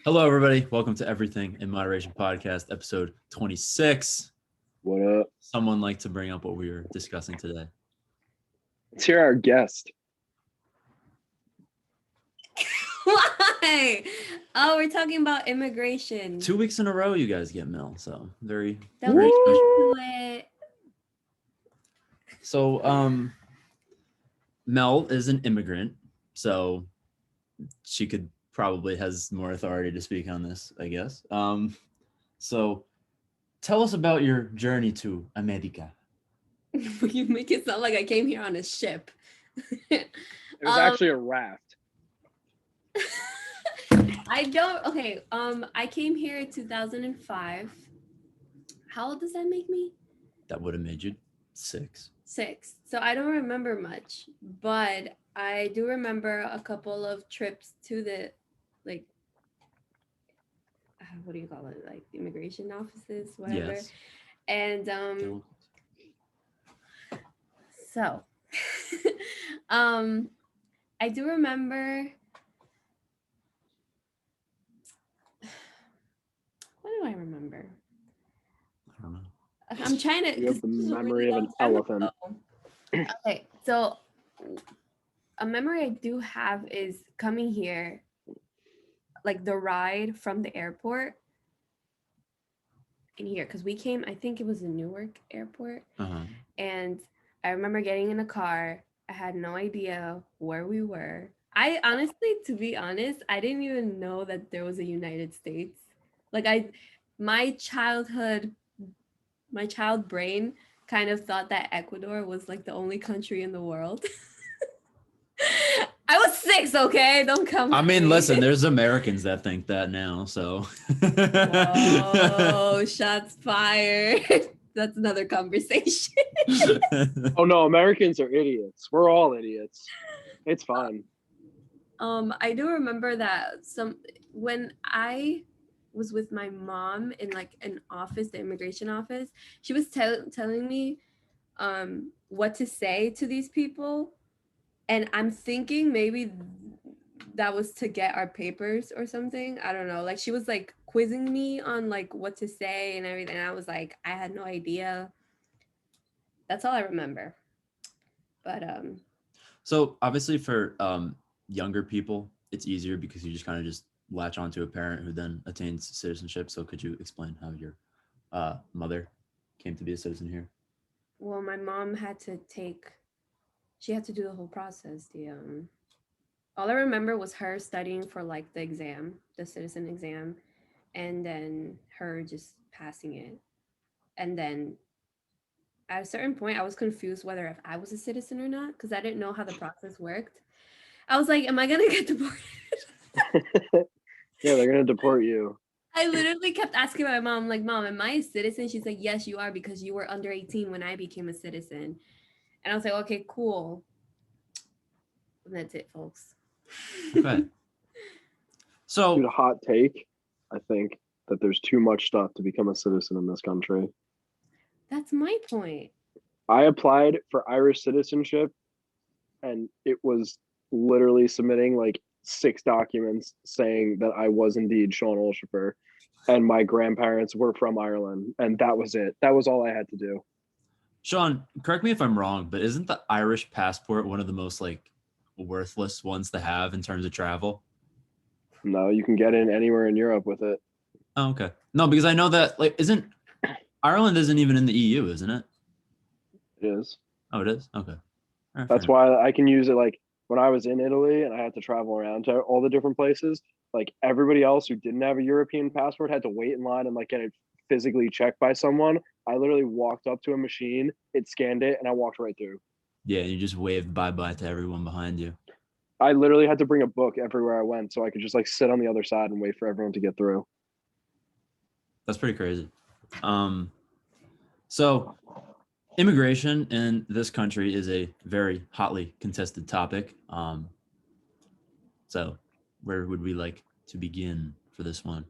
Hello, everybody. Welcome to Everything in Moderation Podcast, episode 26. What up? Someone like to bring up what we were discussing today? Let's hear our guest. Why? Oh, we're talking about immigration. 2 weeks in a row, you guys get Mel. So very, Don't very get special. into it. So, Mel is an immigrant, so she could probably has more authority to speak on this, I guess. So tell us about your journey to America. You make it sound like I came here on a ship. It was actually a raft. I came here in 2005. How old does that make me? That would have made you 6. 6. So I don't remember much, but I do remember a couple of trips to the, what do you call it? Like immigration offices, whatever. Yes. And so I do remember. What do I remember? I don't know. I'm trying to. You have the memory of an elephant. Okay, so a memory I do have is coming here, like the ride from the airport in here, because we came, I think it was in Newark Airport, and I remember getting in a car. I had no idea where we were. I honestly, to be honest, I didn't even know that there was a United States. My child brain kind of thought that Ecuador was like the only country in the world. I was 6, okay? Don't come. I mean, listen, there's Americans that think that now, so. Oh, shots fired. That's another conversation. Oh no, Americans are idiots. We're all idiots. It's fine. I do remember that when I was with my mom in like an office, the immigration office, she was telling me what to say to these people, and I'm thinking maybe that was to get our papers or something. I don't know. Like she was like quizzing me on like what to say and everything. And I was like, I had no idea. That's all I remember. But So obviously for younger people, it's easier because you just kind of just latch onto a parent who then attains citizenship. So could you explain how your mother came to be a citizen here? Well, my mom had to do the whole process. All I remember was her studying for like the citizen exam, and then her just passing it. And then at a certain point, I was confused whether if I was a citizen or not, because I didn't know how the process worked. I was like, am I going to get deported? Yeah, they're going to deport you. I literally kept asking my mom, like, Mom, am I a citizen? She's like, yes, you are, because you were under 18 when I became a citizen. And I was like, okay, cool. And that's it, folks. Okay. So, dude, a hot take. I think that there's too much stuff to become a citizen in this country. That's my point. I applied for Irish citizenship, and it was literally submitting like 6 documents saying that I was indeed Sean Olshifer, and my grandparents were from Ireland, and that was it. That was all I had to do. Sean, correct me if I'm wrong, but isn't the Irish passport one of the most like worthless ones to have in terms of travel? No, you can get in anywhere in Europe with it. Oh, okay. No, because I know that like Ireland isn't even in the EU, isn't it? It is. Oh, it is? Okay. Right, that's why I can use it. Like when I was in Italy and I had to travel around to all the different places, like everybody else who didn't have a European passport had to wait in line and like get it physically checked by someone. I literally walked up to a machine, it scanned it, and I walked right through. Yeah, you just waved bye-bye to everyone behind you. I literally had to bring a book everywhere I went so I could just like sit on the other side and wait for everyone to get through. That's pretty crazy. So immigration in this country is a very hotly contested topic. So where would we like to begin for this one?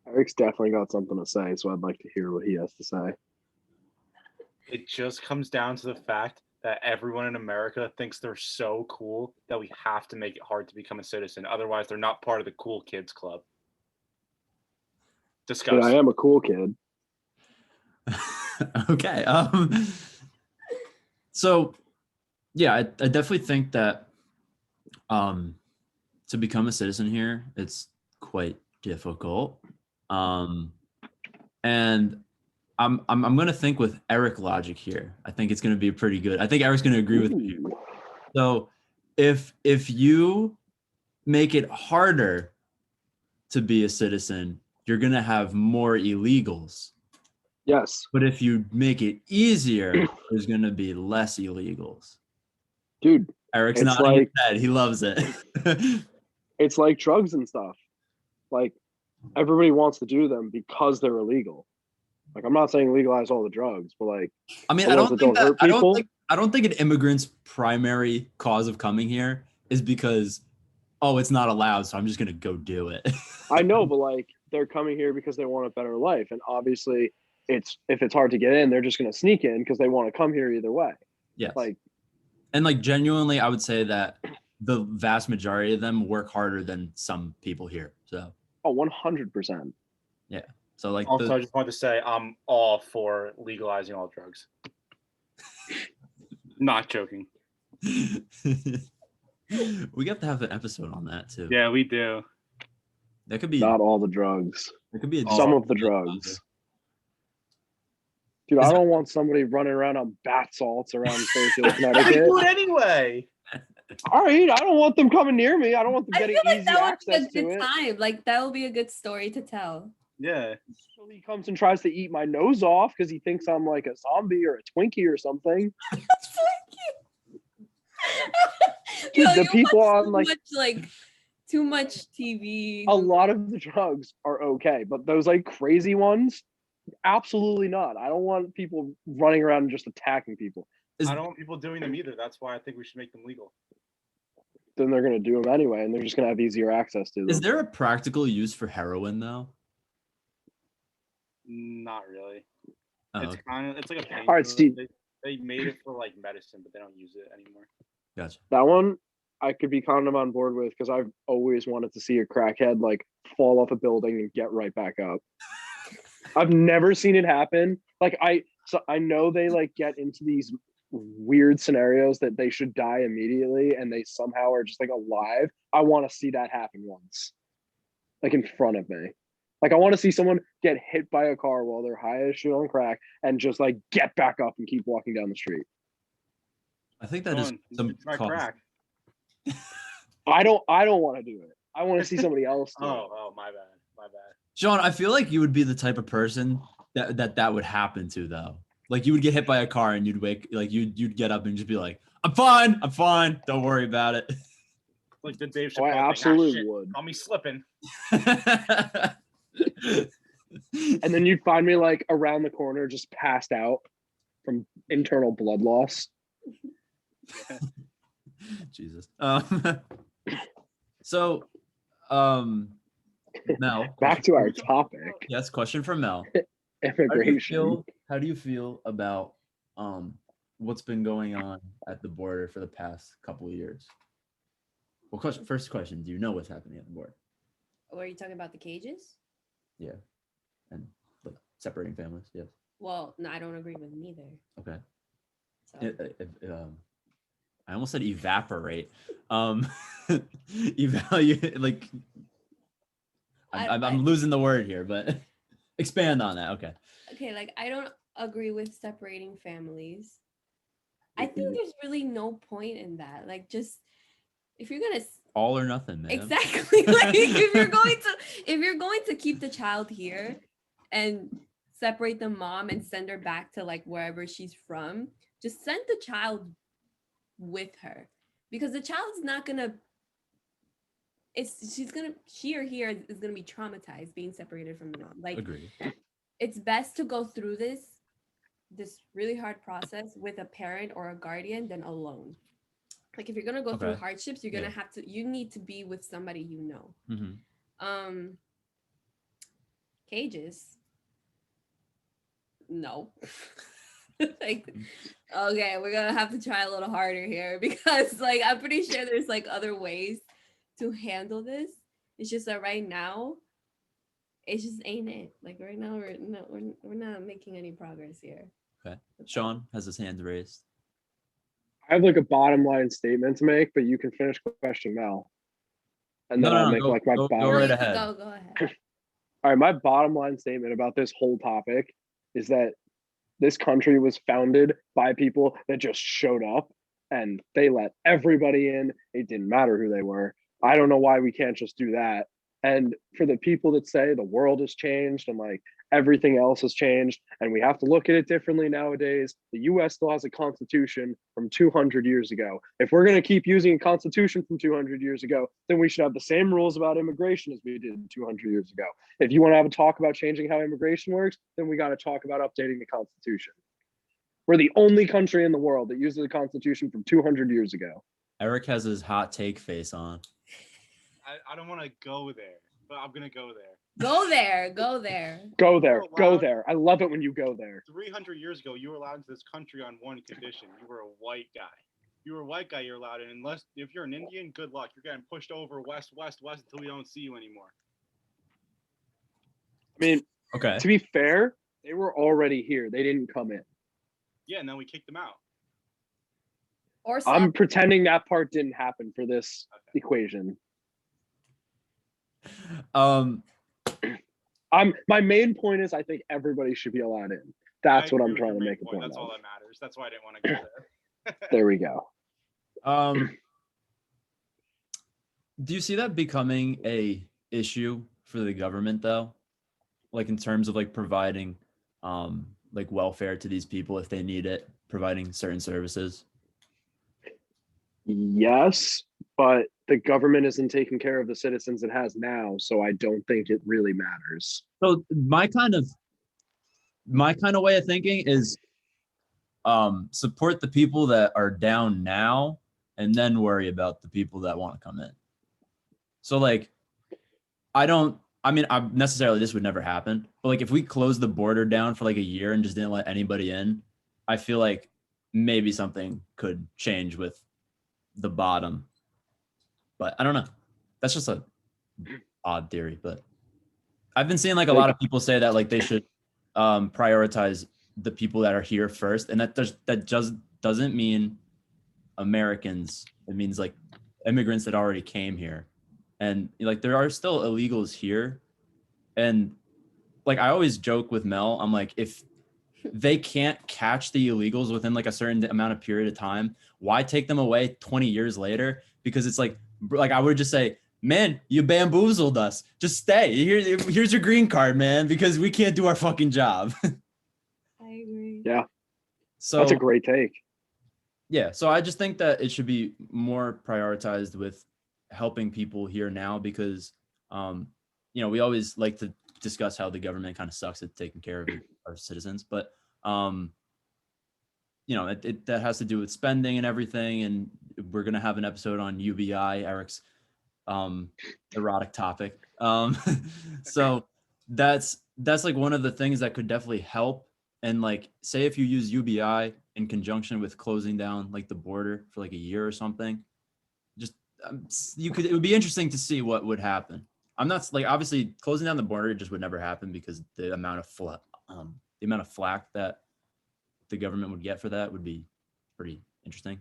Eric's definitely got something to say, so I'd like to hear what he has to say. It just comes down to the fact that everyone in America thinks they're so cool that we have to make it hard to become a citizen. Otherwise, they're not part of the cool kids club. But Discuss. I am a cool kid. Okay. So yeah, I definitely think that to become a citizen here, it's quite difficult. And I'm gonna think with Eric logic here. I think it's gonna be pretty good. I think Eric's gonna agree with me. Ooh. So if you make it harder to be a citizen, you're gonna have more illegals. Yes, But if you make it easier, there's gonna be less illegals. dude. Eric's It's nodding his like- head. He loves it. It's like drugs and stuff. Like everybody wants to do them because they're illegal. Like I'm not saying legalize all the drugs, but like I mean, the I ones don't that think don't that hurt people. I don't think an immigrant's primary cause of coming here is because, oh, it's not allowed, so I'm just gonna go do it. I know, but like they're coming here because they want a better life, and obviously, if it's hard to get in, they're just going to sneak in because they want to come here either way. Yes. Like, And like genuinely, I would say that the vast majority of them work harder than some people here. So 100%. so like Also, I just wanted to say I'm all for legalizing all drugs. Not joking. we have to have an episode on that too. Yeah, we do. That could be Not all the drugs. that could be a Some of the drugs. Dude, I don't want somebody running around on bath salts around Fairfield, I Connecticut. do it anyway. All right, I don't want them coming near me. I don't want them I getting feel like easy that would access be a to good it. time. Like that will be a good story to tell. Yeah. So he comes and tries to eat my nose off because he thinks I'm like a zombie or a Twinkie or something. Dude, Yo, the you people watch on like too much TV. a lot of the drugs are okay, but those like crazy ones, absolutely not. I don't want people running around and just attacking people. I don't want people doing them either. That's why I think we should make them legal. Then they're gonna do them anyway, and they're just gonna have easier access to them. Is there a practical use for heroin though? Not really. Oh, It's okay. kind of, it's like a pain. All right, Steve. They made it for like medicine, but they don't use it anymore. Gotcha. That one I could be kind of on board with because I've always wanted to see a crackhead like fall off a building and get right back up. I've never seen it happen. Like I know they like get into these weird scenarios that they should die immediately and they somehow are just like alive. I want to see that happen once, like in front of me. Like I want to see someone get hit by a car while they're high as shit on crack and just like get back up and keep walking down the street. I think that is some try cause. crack. I don't want to do it. I want to see somebody else do it. Oh, my bad. Sean, I feel like you would be the type of person that would happen to though. Like you would get hit by a car and you'd get up and just be like, I'm fine, don't worry about it. Like the Dave Oh, Chappelle I absolutely thing. would. Call me slipping. And then you'd find me like around the corner, just passed out from internal blood loss. Jesus. So, Mel. Back to our topic, Yes, question for Mel. immigration. How do you feel about what's been going on at the border for the past couple of years? Well, first question, do you know what's happening at the border? Were you talking about the cages? Yeah. And like, separating families, yes. Well, no, I don't agree with neither. Okay. So. I almost said evaporate. Evaluate, like I'm losing the word here, but expand on that. Okay. Okay, like I don't agree with separating families. I think there's really no point in that. Like, just if you're gonna all or nothing, man. exactly, like if you're going to keep the child here and separate the mom and send her back to like wherever she's from, just send the child with her, because the child's not gonna. She or he is gonna be traumatized being separated from the mom. Like, Agreed. It's best to go through this really hard process with a parent or a guardian than alone. Like if you're gonna go through hardships, you need to be with somebody you know. Mm-hmm. Cages. No. Like, okay, we're gonna have to try a little harder here because like I'm pretty sure there's like other ways to handle this. It's just that right now, it just ain't it. Like right now, we're not making any progress here. Okay. Sean has his hand raised. I have like a bottom line statement to make, but you can finish question Mel. And then I'll make like my go bottom. right No, ahead. Go ahead. All right, my bottom line statement about this whole topic is that this country was founded by people that just showed up and they let everybody in. It didn't matter who they were. I don't know why we can't just do that. And for the people that say the world has changed and like everything else has changed and we have to look at it differently nowadays, the US still has a constitution from 200 years ago. If we're going to keep using a constitution from 200 years ago, then we should have the same rules about immigration as we did 200 years ago. If you want to have a talk about changing how immigration works, then we got to talk about updating the constitution. We're the only country in the world that uses a constitution from 200 years ago. Eric has his hot take face on. I don't want to go there, but I'm gonna go there. Go there. Go there. Go there. Go there. I love it when you go there. 300 years ago, you were allowed into this country on one condition: you were a white guy. You were a white guy, you're allowed in. Unless if you're an Indian, good luck. You're getting pushed over west until we don't see you anymore. I mean, Okay. to be fair, they were already here. They didn't come in. Yeah, and then we kicked them out. Or I'm pretending that part didn't happen for this equation. My main point is I think everybody should be allowed in. That's what I'm trying to make a point. That's all that matters. That's why I didn't want to go there. There we go. Do you see that becoming a issue for the government though? Like in terms of like providing like welfare to these people if they need it, providing certain services? Yes, but the government isn't taking care of the citizens it has now, so I don't think it really matters. So my kind of way of thinking is support the people that are down now and then worry about the people that want to come in. So like I necessarily this would never happen, but like if we closed the border down for like a year and just didn't let anybody in, I feel like maybe something could change with the bottom. But I don't know. That's just a odd theory, but I've been seeing like a lot of people say that like they should prioritize the people that are here first, and that just doesn't mean Americans. It means like immigrants that already came here. And like there are still illegals here. And like I always joke with Mel, I'm like, if they can't catch the illegals within like a certain amount of period of time, why take them away 20 years later? Because it's like I would just say, man, you bamboozled us. Just stay. Here's your green card, man, because we can't do our fucking job. I agree. Yeah. So that's a great take. Yeah. So I just think that it should be more prioritized with helping people here now because, we always like to discuss how the government kind of sucks at taking care of our citizens, but, that has to do with spending and everything. And we're going to have an episode on UBI, Eric's erotic topic. So that's like one of the things that could definitely help. And like, say if you use UBI in conjunction with closing down like the border for like a year or something, just it would be interesting to see what would happen. I'm not like obviously closing down the border just would never happen because the amount of flack that the government would get for that would be pretty interesting.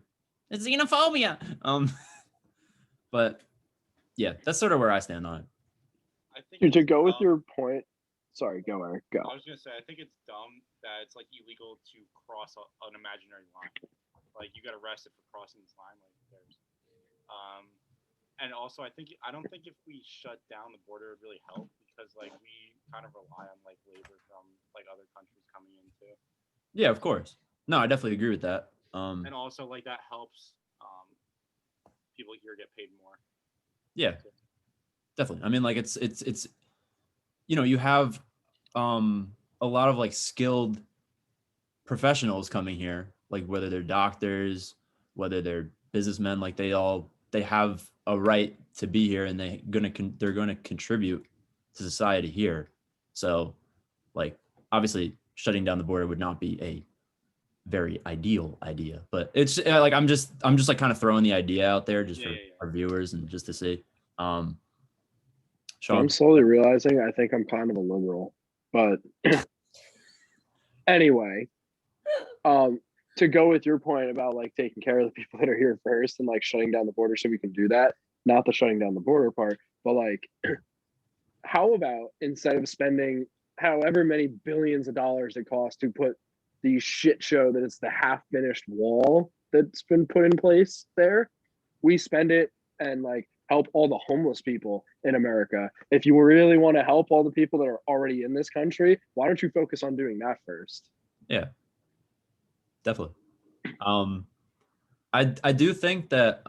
It's xenophobia. But yeah, that's sort of where I stand on it. I think to go with your point. Sorry, go Eric. Go. I was gonna say I think it's dumb that it's like illegal to cross an imaginary line. Like you got arrested for crossing this line. Like there's, and also I don't think if we shut down the border it would really help because like we kind of rely on like labor from like other countries coming in too. Yeah, of course. No, I definitely agree with that. And also like that helps people here get paid more. Yeah, definitely. I mean, like it's you have a lot of like skilled professionals coming here, like whether they're doctors, whether they're businessmen, like they have a right to be here and they're gonna contribute to society here. So like obviously shutting down the border would not be a very ideal idea, but it's like I'm just like kind of throwing the idea out there just for our viewers and just to see. I'm Sean, slowly realizing I think I'm kind of a liberal, but anyway, to go with your point about like taking care of the people that are here first and like shutting down the border so we can do that, not the shutting down the border part, but like, how about instead of spending however many billions of dollars it costs to put the shit show that it's the half finished wall that's been put in place there, we spend it and like help all the homeless people in America. If you really want to help all the people that are already in this country, why don't you focus on doing that first? Yeah, definitely. I do think that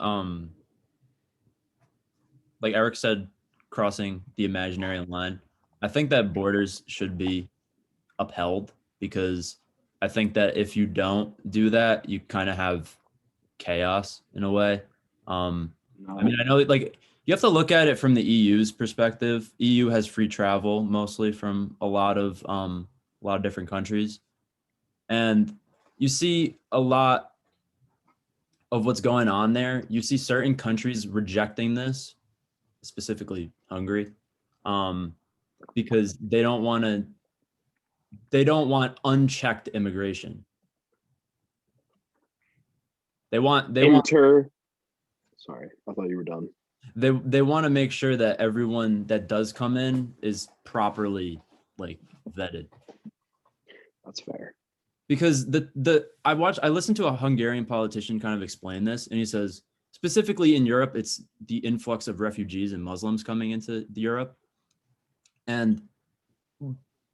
like Eric said, crossing the imaginary line, I think that borders should be upheld, because I think that if you don't do that, you kind of have chaos in a way. I mean, I know like you have to look at it from the EU's perspective. EU has free travel mostly from a lot of different countries, and you see a lot of what's going on there. You see certain countries rejecting this, specifically Hungary, because they don't want unchecked immigration. They want Sorry, I thought you were done. They want to make sure that everyone that does come in is properly like vetted. That's fair. Because I listened to a Hungarian politician kind of explain this, and he says specifically in Europe, it's the influx of refugees and Muslims coming into Europe. And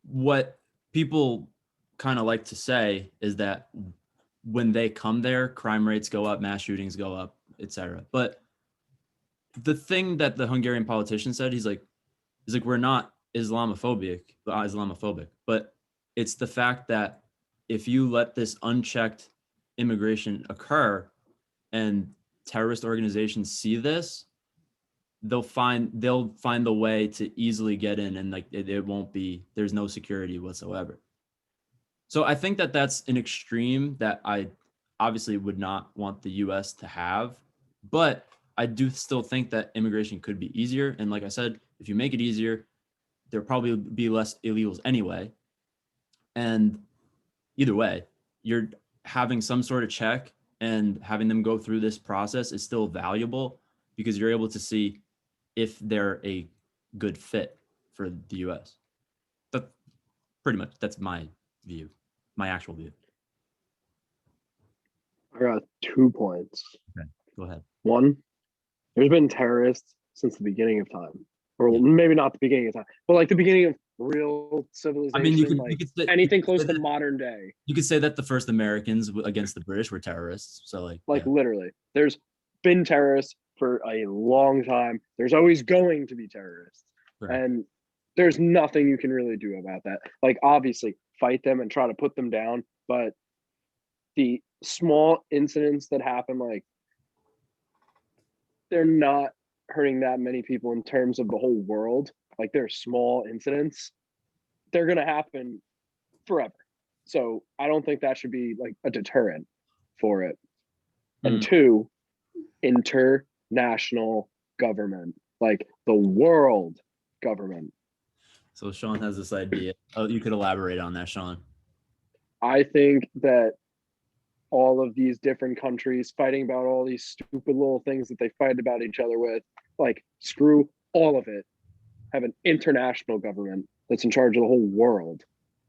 what people kind of like to say is that when they come there, crime rates go up, mass shootings go up, etc. But the thing that the Hungarian politician said, he's like, we're not Islamophobic, but it's the fact that if you let this unchecked immigration occur and terrorist organizations see this, they'll find the way to easily get in, and like it won't be, there's no security whatsoever. So I think that that's an extreme that I obviously would not want the US to have, but I do still think that immigration could be easier. And like I said, if you make it easier, there'll probably be less illegals anyway. And either way, you're having some sort of check, and having them go through this process is still valuable because you're able to see if they're a good fit for the US. But pretty much that's my view, my actual view. I got 2 points. Okay, go ahead. One, there's been terrorists since the beginning of time, or maybe not the beginning of time, but like the beginning of real civilization. I mean, you could say, anything close to modern day. You could say that the first Americans against the British were terrorists. So like yeah. Literally, there's been terrorists for a long time. There's always going to be terrorists, right. And there's nothing you can really do about that. Like, obviously, fight them and try to put them down, but the small incidents that happen, like, they're not hurting that many people in terms of the whole world. Like, they're small incidents. They're going to happen forever. So I don't think that should be like a deterrent for it. And 2, international government, like the world government. So Sean has this idea. Oh, you could elaborate on that, Sean. I think that all of these different countries fighting about all these stupid little things that they fight about each other with, like, screw all of it. Have an international government that's in charge of the whole world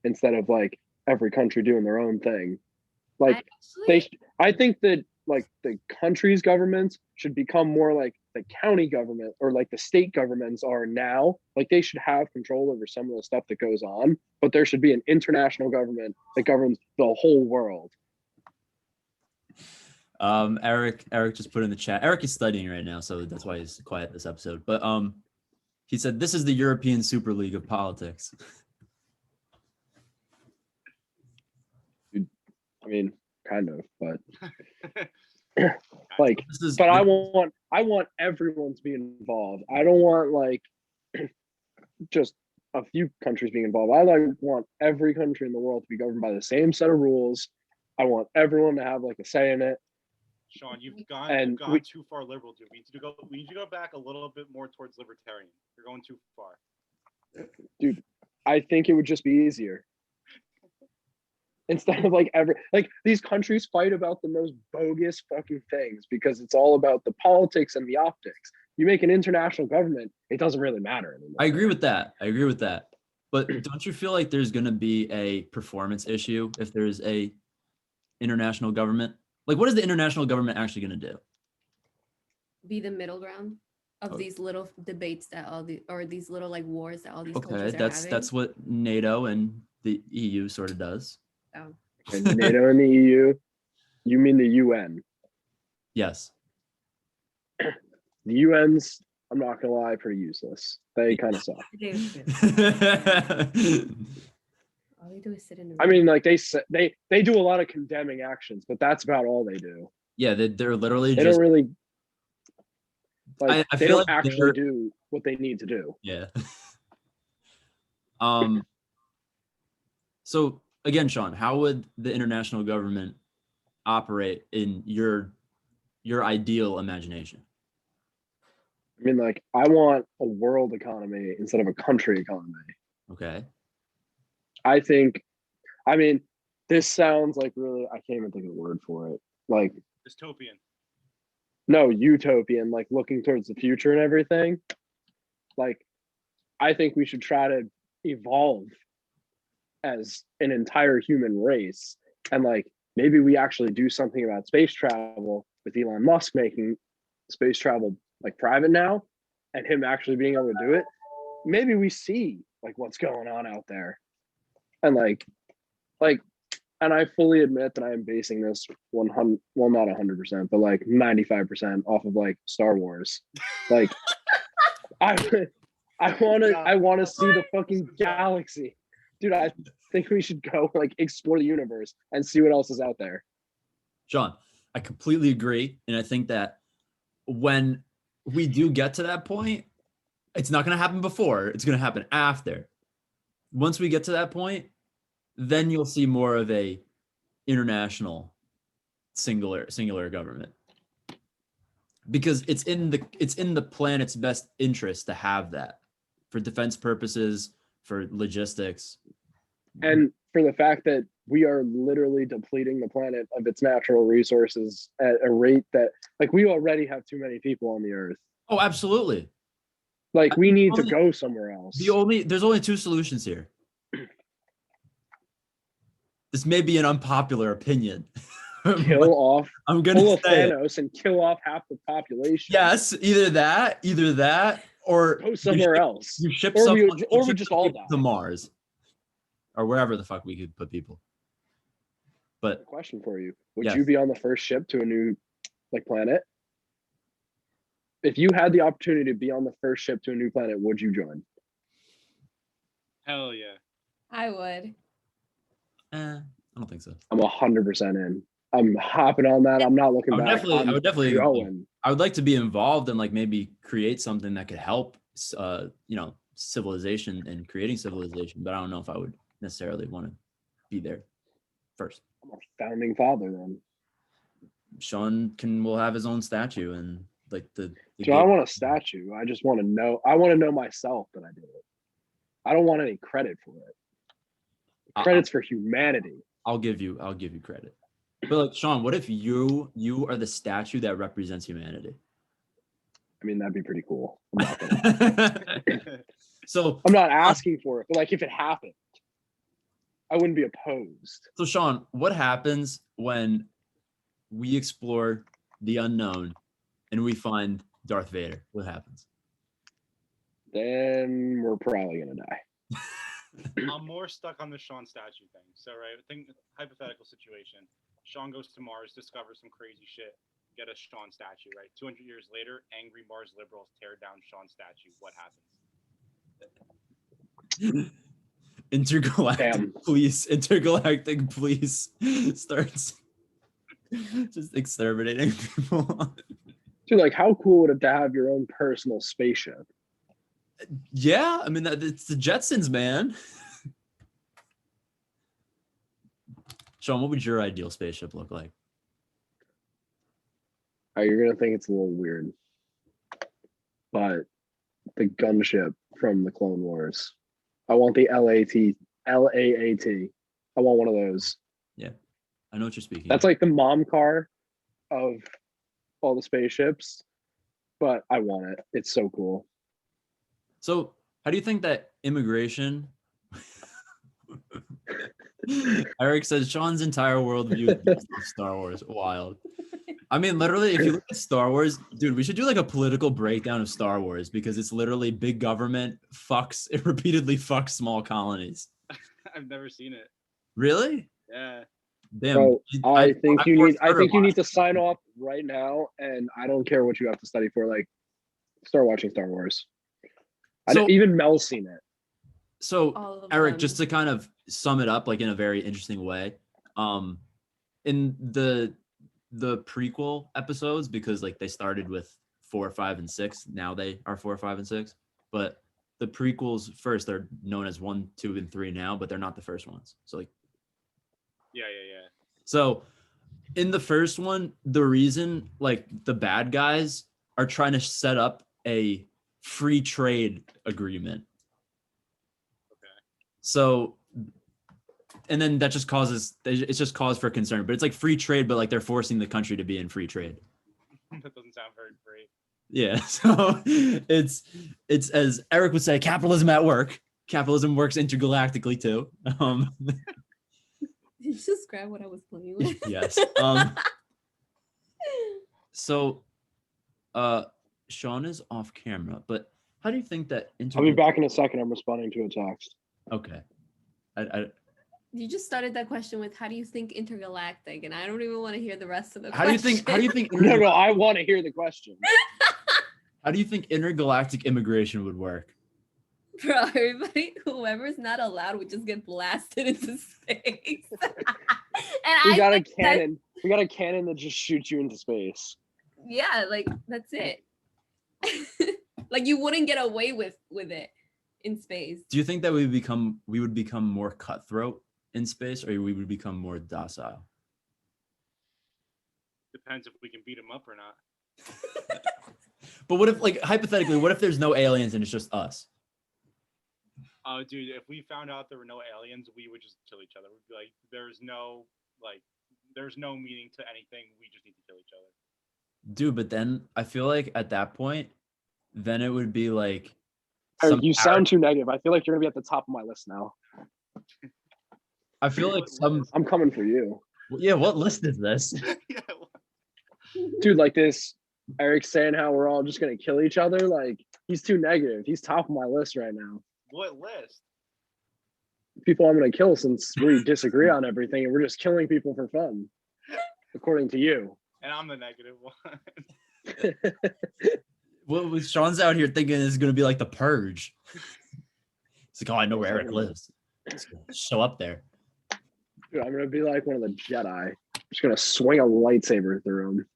instead of like every country doing their own thing. Like, I think that like the country's governments should become more like the county government or like the state governments are now. Like, they should have control over some of the stuff that goes on, but there should be an international government that governs the whole world. Eric just put in the chat. Eric is studying right now, so that's why he's quiet this episode. But he said this is the European Super League of politics. I mean, kind of, but like, I want everyone to be involved. I don't want like just a few countries being involved. I want every country in the world to be governed by the same set of rules. I want everyone to have like a say in it. Sean, you've And gone too far liberal, dude. We need to go back a little bit more towards libertarian. You're going too far. Dude, I think it would just be easier. Instead of like these countries fight about the most bogus fucking things because it's all about the politics and the optics. You make an international government, it doesn't really matter anymore. I agree with that. But don't you feel like there's going to be a performance issue if there's a international government? Like, what is the international government actually going to do? Be the middle ground of these little debates that these little like wars that all these countries are having. That's what NATO and the EU sort of does. Oh. And NATO and the EU, you mean the UN? Yes. The UN's, I'm not gonna lie, pretty useless. They kind of suck. All they do is sit in the room. I mean, like they do a lot of condemning actions, but that's about all they do. Yeah, they're literally they just. Don't really. Like, I they feel don't like actually do what they need to do. Yeah. So again, Sean, how would the international government operate in your ideal imagination? I mean, like, I want a world economy instead of a country economy. Okay. I mean, this sounds like really, I can't even think of a word for it. Like, dystopian. No, utopian, like looking towards the future and everything. Like, I think we should try to evolve as an entire human race. And like, maybe we actually do something about space travel with Elon Musk making space travel like private now and him actually being able to do it. Maybe we see like what's going on out there. And and I fully admit that I am basing this 100, well, not 100%, but like 95% off of like Star Wars. Like, I want to see the fucking galaxy, dude. I think we should go like explore the universe and see what else is out there. Sean, I completely agree, and I think that when we do get to that point, it's not going to happen before; it's going to happen after. Once we get to that point, then you'll see more of a international singular government, because it's in the planet's best interest to have that for defense purposes, for logistics, and for the fact that we are literally depleting the planet of its natural resources at a rate that, like, we already have too many people on the earth. Oh, absolutely. Like, we need to go somewhere else. There's only two solutions here. This may be an unpopular opinion. Kill off. I'm gonna pull say Thanos and kill off half the population. Yes, either that, or go somewhere else. You ship or someone, we just all die to Mars, or wherever the fuck we could put people. But question for you: would yes. you be on the first ship to a new planet? If you had the opportunity to be on the first ship to a new planet, would you join? Hell yeah. I would. I don't think so. I'm 100% in. I'm hopping on that. I'm not looking back. I would definitely going. I would like to be involved and like maybe create something that could help civilization and creating civilization, but I don't know if I would necessarily want to be there first. I'm a founding father then. Sean will have his own statue and like the so I want a statue. I just want to know. I want to know myself that I did it. I don't want any credit for it. Credits for humanity. I'll give you credit. But like, Sean, what if you are the statue that represents humanity? I mean, that'd be pretty cool. So I'm not asking for it, but like if it happened, I wouldn't be opposed. So Sean, what happens when we explore the unknown and we find Darth Vader? What happens? Then we're probably gonna die. I'm more stuck on the Sean statue thing. So, right, think hypothetical situation. Sean goes to Mars, discovers some crazy shit, get a Sean statue, right? 200 years later, angry Mars liberals tear down Sean statue. What happens? Intergalactic police starts just exterminating people. Dude, like, how cool would it to have your own personal spaceship? Yeah, I mean, it's the Jetsons, man. Sean, what would your ideal spaceship look like? You're gonna think it's a little weird, but the gunship from the Clone Wars. I want the LAAT. I want one of those. Yeah, I know what you're speaking. That's like the mom car of all the spaceships, but I want it. It's so cool. So, how do you think that immigration? Eric says Sean's entire worldview is based on Star Wars. Wild. I mean, literally, if you look at Star Wars, dude, we should do like a political breakdown of Star Wars because it's literally big government it repeatedly fucks small colonies. I've never seen it. Really? Yeah. Damn. Bro, I think you watched need to sign off right now, and I don't care what you have to study for. Like, start watching Star Wars. Even Mel's seen it. So Eric, just to kind of sum it up, like in a very interesting way, in the prequel episodes, because like they started with 4, 5, and 6, now they are 4, 5, and 6, but the prequels first, they're known as 1, 2, and 3 now, but they're not the first ones. So like, yeah. So in the first one, the reason like the bad guys are trying to set up a free trade agreement. So, and then that just it's just cause for concern, but it's like free trade, but like they're forcing the country to be in free trade. That doesn't sound very free. Yeah. So it's as Eric would say, capitalism at work. Capitalism works intergalactically too. Did you just grab what I was playing with? Yes. So, Sean is off camera, but how do you think that I'll be back in a second. I'm responding to a text. Okay. You just started that question with how do you think intergalactic, and I don't even want to hear the rest of the How question. do you think No, I want to hear the question. How do you think intergalactic immigration would work? Bro, whoever's not allowed would just get blasted into space. We got a cannon. We got a cannon that just shoots you into space. Yeah, like that's it. Like you wouldn't get away with it in space. Do you think that we would become more cutthroat in space, or we would become more docile? Depends if we can beat them up or not. But what if, like, hypothetically, what if there's no aliens and it's just us? Oh, dude, if we found out there were no aliens, we would just kill each other. We'd be like, there's no meaning to anything. We just need to kill each other. Dude, but then I feel like at that point, then it would be like. You sound too negative. I feel like you're gonna be at the top of my list now. I feel like I'm coming for you. Yeah, what list is this? Dude, like this, Eric's saying how we're all just gonna kill each other. Like, he's too negative. He's top of my list right now. What list? People I'm gonna kill since we disagree on everything and we're just killing people for fun. According to you. And I'm the negative one. Well, Sean's out here thinking it's gonna be like the Purge. It's like, oh, I know where Eric lives. Just show up there. Dude, I'm gonna be like one of the Jedi. I'm just gonna swing a lightsaber through him.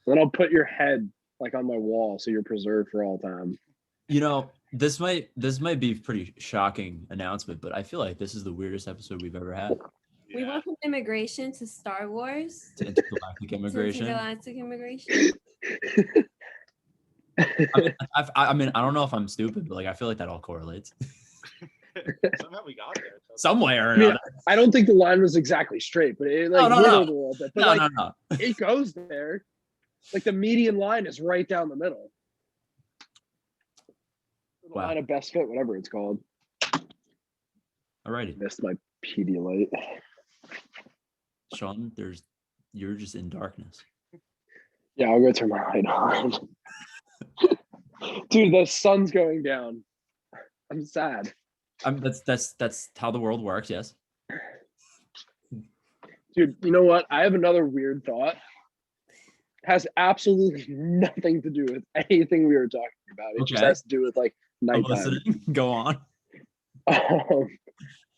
Then I'll put your head like on my wall so you're preserved for all time. You know, this might be a pretty shocking announcement, but I feel like this is the weirdest episode we've ever had. Yeah. We went from immigration to Star Wars To intergalactic immigration. I mean, I don't know if I'm stupid, but like I feel like that all correlates. Somehow we got there. Somewhere or I mean, another. I don't think the line was exactly straight, but it like wiggled a little bit. But No. It goes there. Like the median line is right down the middle. The line of best fit, whatever it's called. Alrighty. Missed my Pedialyte. Sean, you're just in darkness. Yeah, I'll go turn my light on. Dude, the sun's going down. I'm sad. That's how the world works, yes. Dude, you know what? I have another weird thought. Has absolutely nothing to do with anything we were talking about. It just has to do with like nighttime. Go on.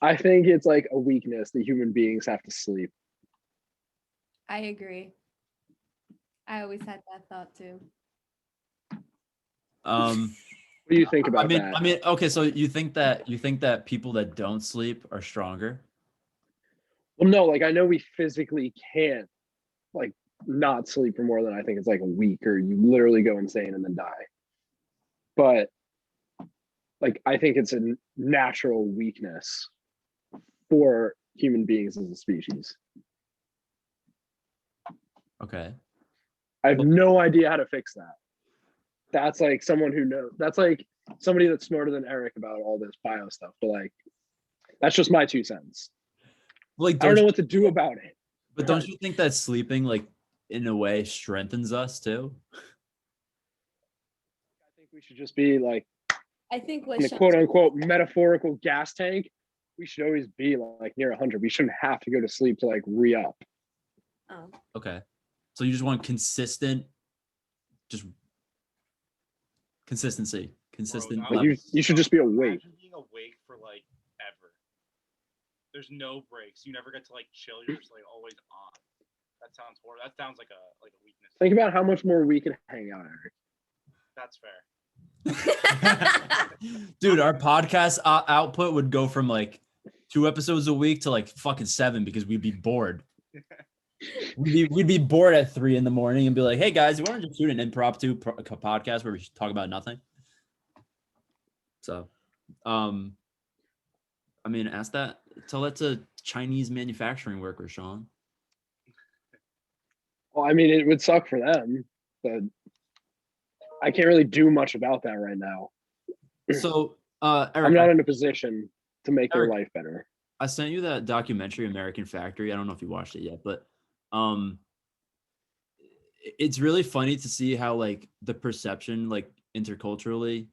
I think it's like a weakness that human beings have to sleep. I agree. I always had that thought too. What do you think about that? I mean, okay, so you think that people that don't sleep are stronger? Well, no, like I know we physically can't like not sleep for more than I think it's like a week, or you literally go insane and then die. But like I think it's a natural weakness for human beings as a species. Okay. I have no idea how to fix that. That's like someone who knows. That's like somebody that's smarter than Eric about all this bio stuff. But like, that's just my 2 cents. Like, I don't know what to do about it. But don't you think that sleeping, like, in a way, strengthens us too? I think we should just be like I think what in the quote unquote metaphorical gas tank. We should always be like near 100. We shouldn't have to go to sleep to like re-up. Oh. Okay. So you just want consistent, just consistency, consistent. Bro, Like you should just be awake. Imagine being awake for like ever. There's no breaks. You never get to like chill. You're just like always on. That sounds horrible. That sounds like a weakness. Think about how much more we could hang out, Eric. That's fair. Dude, our podcast output would go from like 2 episodes a week to like fucking 7 because we'd be bored. We'd be bored at 3 a.m. and be like, "Hey guys, you want to just shoot an impromptu podcast where we talk about nothing?" So, I mean, tell that to Chinese manufacturing workers, Sean. Well, I mean, it would suck for them, but I can't really do much about that right now. So, Eric, I'm not in a position to make their life better. I sent you that documentary, American Factory. I don't know if you watched it yet, but it's really funny to see how like the perception, like interculturally,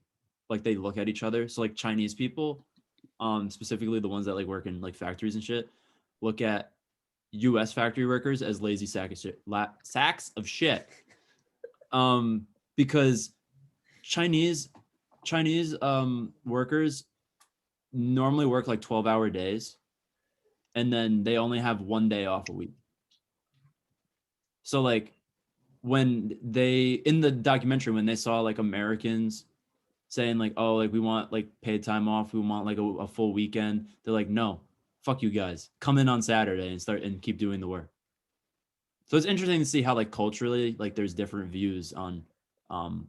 like they look at each other. So like Chinese people, specifically the ones that like work in like factories and shit, look at U.S. factory workers as lazy sacks of shit. Because Chinese workers normally work like 12-hour days, and then they only have 1 day off a week. So like when they, in the documentary, when they saw like Americans saying like, oh, like we want like paid time off, we want like a full weekend, they're like, no, fuck you guys, come in on Saturday and start and keep doing the work. So it's interesting to see how like culturally, like there's different views on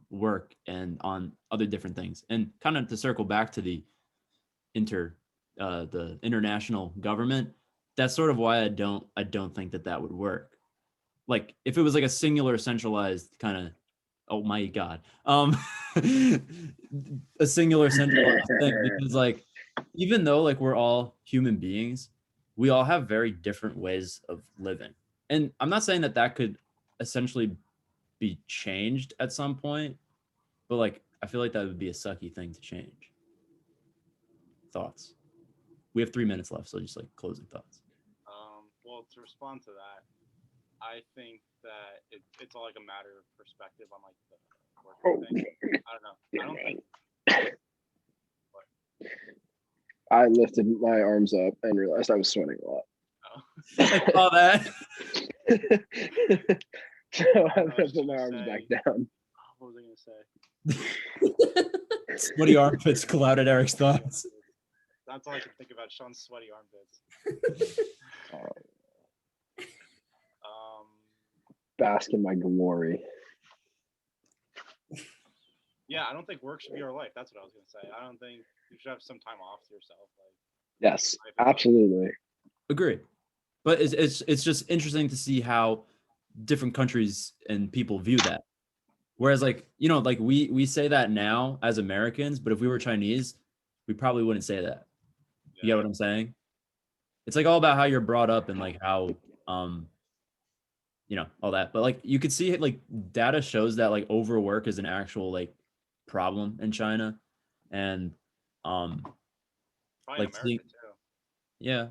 work and on other different things. And kind of to circle back to the international government, that's sort of why I don't think that would work. Like if it was like a singular centralized kind of, oh my God, a singular centralized thing, because like, even though like we're all human beings, we all have very different ways of living. And I'm not saying that could essentially be changed at some point, but like, I feel like that would be a sucky thing to change. Thoughts? We have 3 minutes left, so just like closing thoughts. Well, to respond to that, I think that it's all like a matter of perspective on like the work thing. I don't know. I don't think. I lifted my arms up and realized I was sweating a lot. Oh. I saw that. So I'm gonna put my arms back down. What was I gonna say? Sweaty armpits clouded Eric's thoughts. That's all I can think about. Sean's sweaty armpits. Bask in my glory. Yeah, I don't think work should be our life. That's what I was gonna say. I don't think you should have some time off to yourself. Like, yes, absolutely. Agree. But it's just interesting to see how different countries and people view that. Whereas like, you know, like we say that now as Americans, but if we were Chinese, we probably wouldn't say that. You get what I'm saying? It's like all about how you're brought up and like how you know, all that. But like you could see like data shows that like overwork is an actual like problem in China. And probably like in America too. Yeah.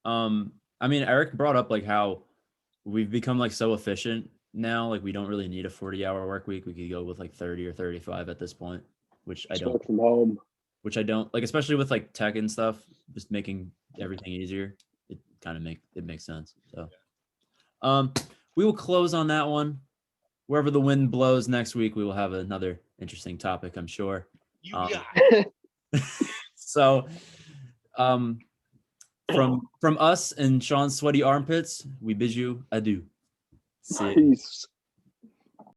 I mean, Eric brought up like how we've become like so efficient now, like we don't really need a 40-hour work week. We could go with like 30 or 35 at this point, which I don't. Work from home. Which I don't like, especially with like tech and stuff, just making everything easier. It kind of makes sense. So, we will close on that one. Wherever the wind blows next week, we will have another interesting topic, I'm sure. You got So, from us and Sean's sweaty armpits, we bid you adieu. See ya. Peace.